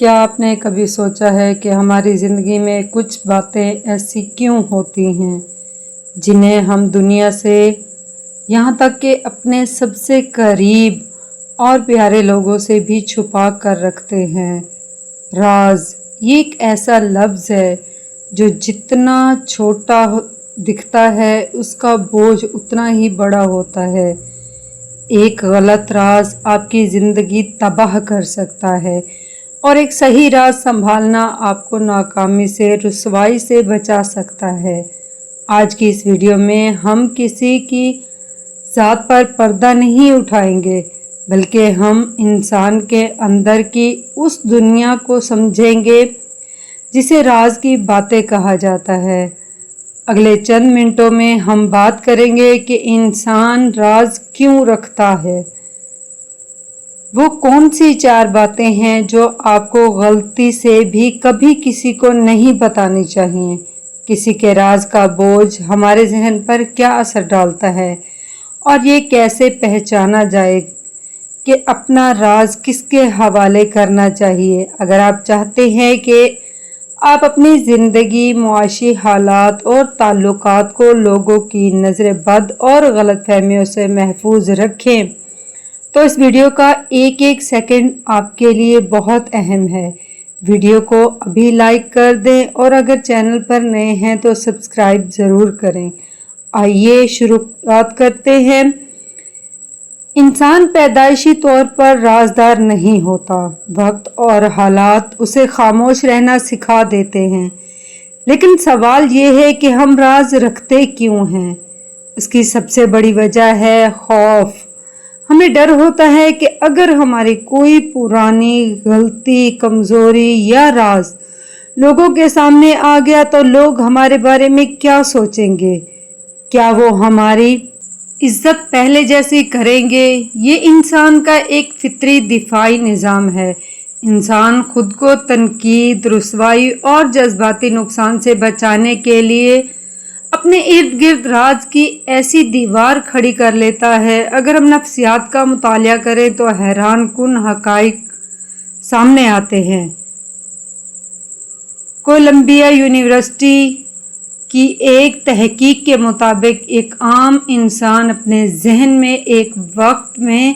क्या आपने कभी सोचा है कि हमारी ज़िंदगी में कुछ बातें ऐसी क्यों होती हैं जिन्हें हम दुनिया से, यहाँ तक कि अपने सबसे करीब और प्यारे लोगों से भी छुपा कर रखते हैं। राज ये एक ऐसा लफ्ज़ है जो जितना छोटा दिखता है उसका बोझ उतना ही बड़ा होता है। एक गलत राज आपकी ज़िंदगी तबाह कर सकता है और एक सही राज संभालना आपको नाकामी से, रुसवाई से बचा सकता है। आज की इस वीडियो में हम किसी की ज़ात पर पर्दा नहीं उठाएंगे, बल्कि हम इंसान के अंदर की उस दुनिया को समझेंगे जिसे राज की बातें कहा जाता है। अगले चंद मिनटों में हम बात करेंगे कि इंसान राज क्यों रखता है। वो कौन सी 4 बातें हैं जो आपको गलती से भी कभी किसी को नहीं बतानी चाहिए। किसी के राज का बोझ हमारे जहन पर क्या असर डालता है और ये कैसे पहचाना जाए कि अपना राज किसके हवाले करना चाहिए। अगर आप चाहते हैं कि आप अपनी ज़िंदगी, मुआशी हालात और ताल्लुकात को लोगों की नज़र बद और गलतफहमियों से महफूज रखें, तो इस वीडियो का एक एक सेकंड आपके लिए बहुत अहम है। वीडियो को अभी लाइक कर दें और अगर चैनल पर नए हैं तो सब्सक्राइब ज़रूर करें। आइए शुरुआत करते हैं। इंसान पैदाइशी तौर पर राजदार नहीं होता। वक्त और हालात उसे खामोश रहना सिखा देते हैं, लेकिन सवाल ये है कि हम राज रखते क्यों हैं। इसकी सबसे बड़ी वजह है खौफ। हमें डर होता है कि अगर हमारी कोई पुरानी गलती, कमज़ोरी या राज लोगों के सामने आ गया तो लोग हमारे बारे में क्या सोचेंगे। क्या वो हमारी इज्जत पहले जैसी करेंगे। ये इंसान का एक फितरी दिफाई निज़ाम है। इंसान खुद को तनकीद, रुसवाई और जज्बाती नुकसान से बचाने के लिए अपने इर्द गिर्द राज की ऐसी दीवार खड़ी कर लेता है। अगर हम नफ्सियात का मुतालिया करें तो हैरान कुन हकाइक सामने आते हैं। कोलंबिया यूनिवर्सिटी की एक तहकीक के मुताबिक एक आम इंसान अपने जहन में एक वक्त में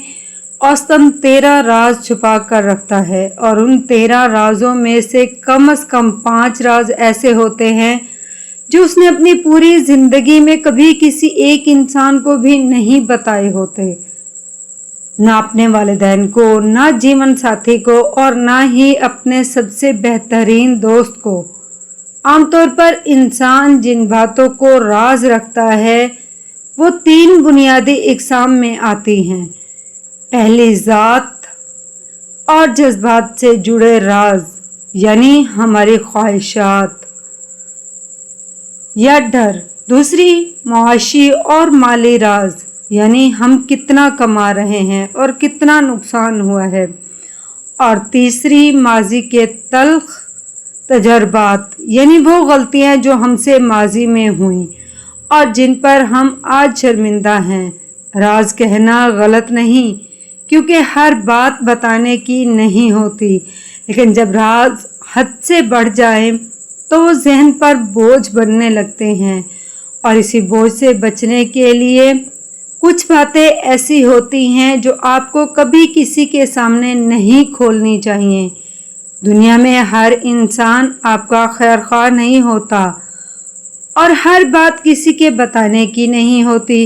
औसतन 13 राज छुपा कर रखता है और उन 13 राजों में से कम 5 राज ऐसे होते हैं जो उसने अपनी पूरी जिंदगी में कभी किसी एक इंसान को भी नहीं बताए होते। ना अपने वालिदैन को, ना जीवन साथी को और ना ही अपने सबसे बेहतरीन दोस्त को। आमतौर पर इंसान जिन बातों को राज रखता है वो 3 बुनियादी इकसाम में आती हैं। पहली ज़ात और जज्बात से जुड़े राज, यानी हमारी ख्वाहिशात या डर। दूसरी मुआशी और माली राज, यानी हम कितना कमा रहे हैं और कितना नुकसान हुआ है। और तीसरी माजी के तल्ख तजर्बात, यानी वो गलतियां जो हमसे माजी में हुई और जिन पर हम आज शर्मिंदा हैं। राज कहना गलत नहीं, क्योंकि हर बात बताने की नहीं होती, लेकिन जब राज हद से बढ़ जाए तो वो जहन पर बोझ बनने लगते हैं। और इसी बोझ से बचने के लिए कुछ बातें ऐसी होती हैं जो आपको कभी किसी के सामने नहीं खोलनी चाहिए। दुनिया में हर इंसान आपका खैरख्वाह नहीं होता और हर बात किसी के बताने की नहीं होती।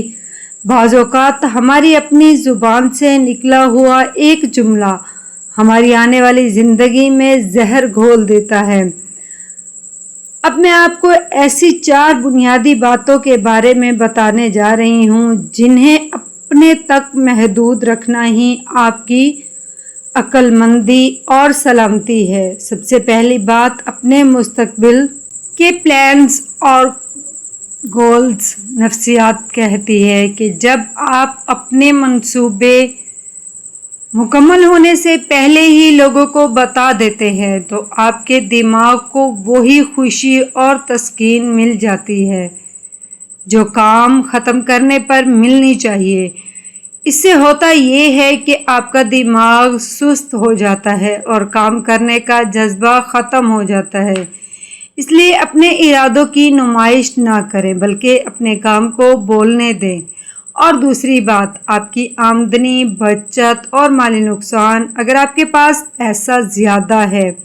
बाज़ औक़ात हमारी अपनी ज़ुबान से निकला हुआ एक जुमला हमारी आने वाली ज़िंदगी में जहर घोल देता है। अब मैं आपको ऐसी 4 बुनियादी बातों के बारे में बताने जा रही हूँ जिन्हें अपने तक महदूद रखना ही आपकी अक्लमंदी और सलामती है। सबसे पहली बात, अपने मुस्तकबिल के प्लान्स और गोल्स। नफ्सियात कहती है कि जब आप अपने मंसूबे मुकम्मल होने से पहले ही लोगों को बता देते हैं तो आपके दिमाग को वही खुशी और तस्कीन मिल जाती है जो काम ख़त्म करने पर मिलनी चाहिए। इससे होता ये है कि आपका दिमाग सुस्त हो जाता है और काम करने का जज्बा ख़त्म हो जाता है। इसलिए अपने इरादों की नुमाइश ना करें, बल्कि अपने काम को बोलने दें। और दूसरी बात, आपकी आमदनी, बचत और माली नुकसान, अगर आपके पास पैसा ज़्यादा है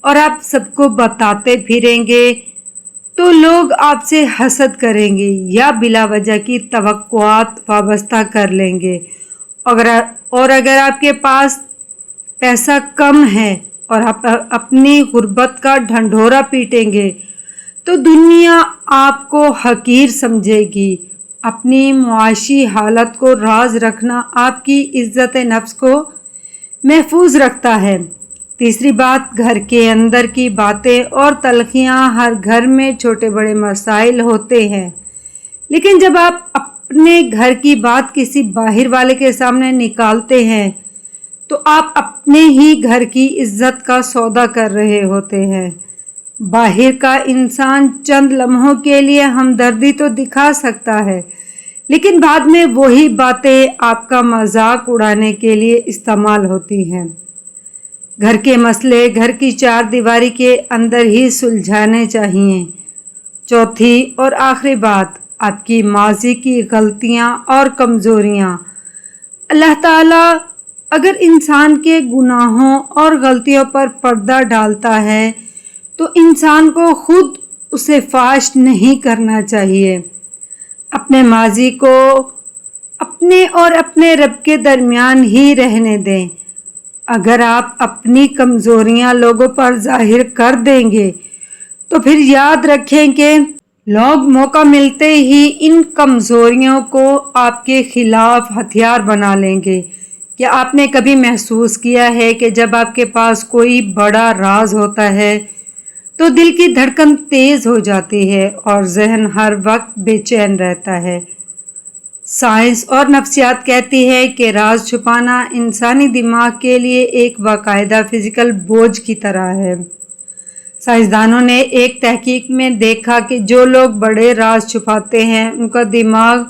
और आप सबको बताते फिरेंगे तो लोग आपसे हसद करेंगे या बिला वजह की तवक्कुआत वाबस्ता कर लेंगे। अगर आपके पास पैसा कम है और आप अपनी गुर्बत का ढंढोरा पीटेंगे तो दुनिया आपको हकीर समझेगी। अपनी मुआशी हालत को राज रखना आपकी इज्जत नफ्स को महफूज रखता है। तीसरी बात, घर के अंदर की बातें और तलखियाँ। हर घर में छोटे बड़े मसाइल होते हैं, लेकिन जब आप अपने घर की बात किसी बाहर वाले के सामने निकालते हैं तो आप अपने ही घर की इज्जत का सौदा कर रहे होते हैं। बाहर का इंसान चंद लम्हों के लिए हमदर्दी तो दिखा सकता है, लेकिन बाद में वही बातें आपका मजाक उड़ाने के लिए इस्तेमाल होती हैं। घर के मसले घर की चार दीवारी के अंदर ही सुलझाने चाहिए। चौथी और आखिरी बात, आपकी माजी की गलतियां और कमज़ोरियां। अल्लाह ताला अगर इंसान के गुनाहों और गलतियों पर पर्दा डालता है तो इंसान को खुद उसे फाश नहीं करना चाहिए। अपने माजी को अपने और अपने रब के दरमियान ही रहने दें। अगर आप अपनी कमज़ोरियां लोगों पर जाहिर कर देंगे तो फिर याद रखें कि लोग मौका मिलते ही इन कमज़ोरियों को आपके खिलाफ हथियार बना लेंगे। क्या आपने कभी महसूस किया है कि जब आपके पास कोई बड़ा राज होता है तो दिल की धड़कन तेज़ हो जाती है और जहन हर वक्त बेचैन रहता है? साइंस और नफ्सियात कहती है कि राज छुपाना इंसानी दिमाग के लिए एक बाकायदा फिजिकल बोझ की तरह है। साइंसदानों ने एक तहकीक में देखा कि जो लोग बड़े राज छुपाते हैं उनका दिमाग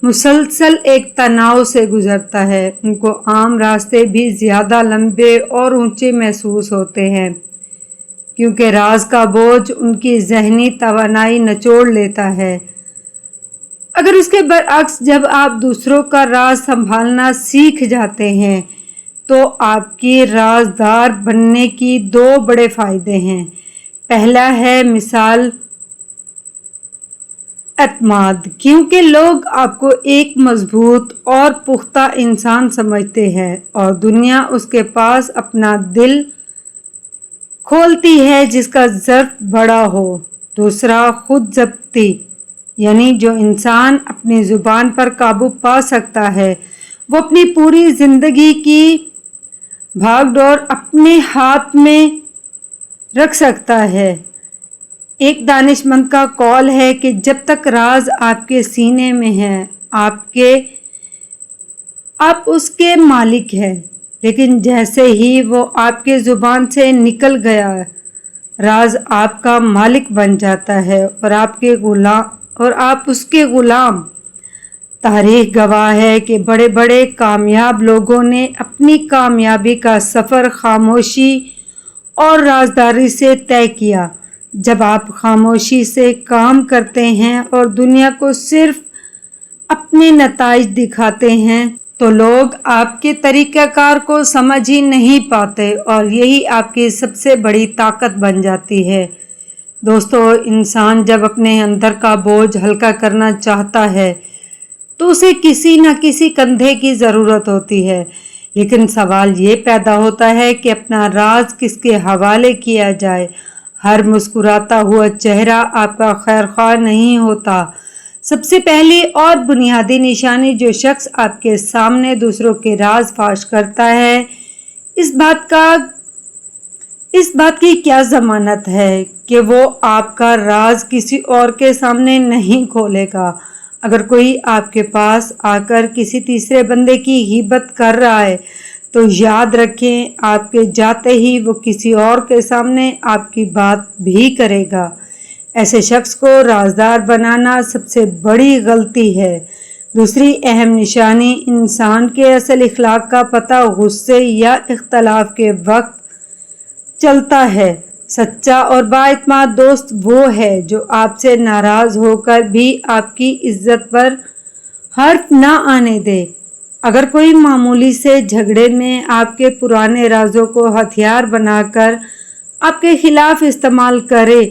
मुसलसल एक तनाव से गुजरता है। उनको आम रास्ते भी ज़्यादा लंबे और ऊंचे महसूस होते हैं, क्योंकि राज का बोझ उनकी जहनी तवानाई निचोड़ लेता है। अगर उसके बरअक्स जब आप दूसरों का राज संभालना सीख जाते हैं तो आपकी राजदार बनने की दो बड़े फायदे हैं। पहला है मिसाल एतमाद, क्योंकि लोग आपको एक मजबूत और पुख्ता इंसान समझते हैं और दुनिया उसके पास अपना दिल खोलती है जिसका ज़र्फ बड़ा हो। दूसरा खुद जब्ती, यानी जो इंसान अपनी ज़ुबान पर काबू पा सकता है वो अपनी पूरी ज़िंदगी की भागदौड़ अपने हाथ में रख सकता है। एक दानिशमंद का कौल है कि जब तक राज आपके सीने में है आप उसके मालिक हैं, लेकिन जैसे ही वो आपके ज़ुबान से निकल गया राज आपका मालिक बन जाता है और आप उसके गुलाम। तारीख गवाह है कि बड़े बड़े कामयाब लोगों ने अपनी कामयाबी का सफ़र खामोशी और राजदारी से तय किया। जब आप खामोशी से काम करते हैं और दुनिया को सिर्फ अपने नताइज दिखाते हैं तो लोग आपके तरीक़ाकार को समझ ही नहीं पाते और यही आपकी सबसे बड़ी ताकत बन जाती है। दोस्तों, इंसान जब अपने अंदर का बोझ हल्का करना चाहता है तो उसे किसी न किसी कंधे की ज़रूरत होती है, लेकिन सवाल ये पैदा होता है कि अपना राज किसके हवाले किया जाए। हर मुस्कुराता हुआ चेहरा आपका खैरख्वाह नहीं होता। सबसे पहली और बुनियादी निशानी जो शख्स आपके सामने दूसरों के राज फाश करता है, इस बात की क्या ज़मानत है कि वो आपका राज किसी और के सामने नहीं खोलेगा। अगर कोई आपके पास आकर किसी तीसरे बंदे की ग़ीबत कर रहा है तो याद रखें, आपके जाते ही वो किसी और के सामने आपकी बात भी करेगा। ऐसे शख्स को राजदार बनाना सबसे बड़ी गलती है। دوسری اہم نشانی انسان کے اصل اخلاق کا پتہ غصے یا اختلاف کے وقت چلتا ہے۔ سچا اور بااعتماد دوست وہ ہے جو آپ سے ناراض ہو کر بھی آپ کی عزت پر حرف نہ آنے دے۔ اگر کوئی معمولی سے جھگڑے میں آپ کے پرانے رازوں کو ہتھیار بنا کر آپ کے خلاف استعمال کرے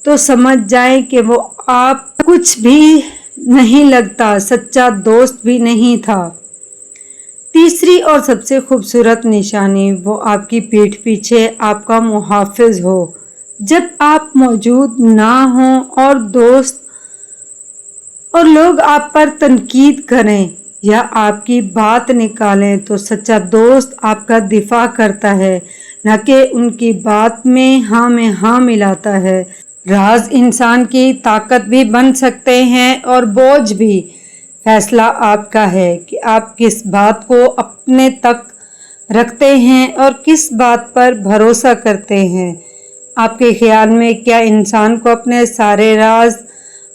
تو سمجھ جائیں کہ وہ آپ کچھ بھی نہیں لگتا، سچا دوست بھی نہیں تھا۔ تیسری اور سب سے خوبصورت نشانی وہ آپ کی پیٹھ پیچھے آپ کا محافظ ہو۔ جب آپ موجود نہ ہوں اور دوست اور لوگ آپ پر تنقید کریں یا آپ کی بات نکالیں تو سچا دوست آپ کا دفاع کرتا ہے، نہ کہ ان کی بات میں ہاں ملاتا ہے۔ راز انسان کی طاقت بھی بن سکتے ہیں اور بوجھ بھی۔ فیصلہ آپ کا ہے کہ آپ کس بات کو اپنے تک رکھتے ہیں اور کس بات پر بھروسہ کرتے ہیں۔ آپ کے خیال میں کیا انسان کو اپنے سارے راز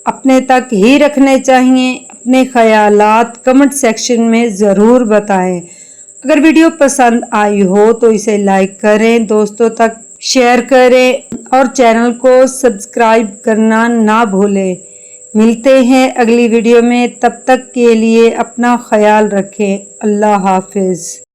اپنے تک ہی رکھنے چاہیے؟ اپنے خیالات کمنٹ سیکشن میں ضرور بتائیں۔ اگر ویڈیو پسند آئی ہو تو اسے لائک کریں، دوستوں تک شیئر کریں اور چینل کو سبسکرائب کرنا نہ بھولیں۔ ملتے ہیں اگلی ویڈیو میں، تب تک کے لیے اپنا خیال رکھیں۔ اللہ حافظ۔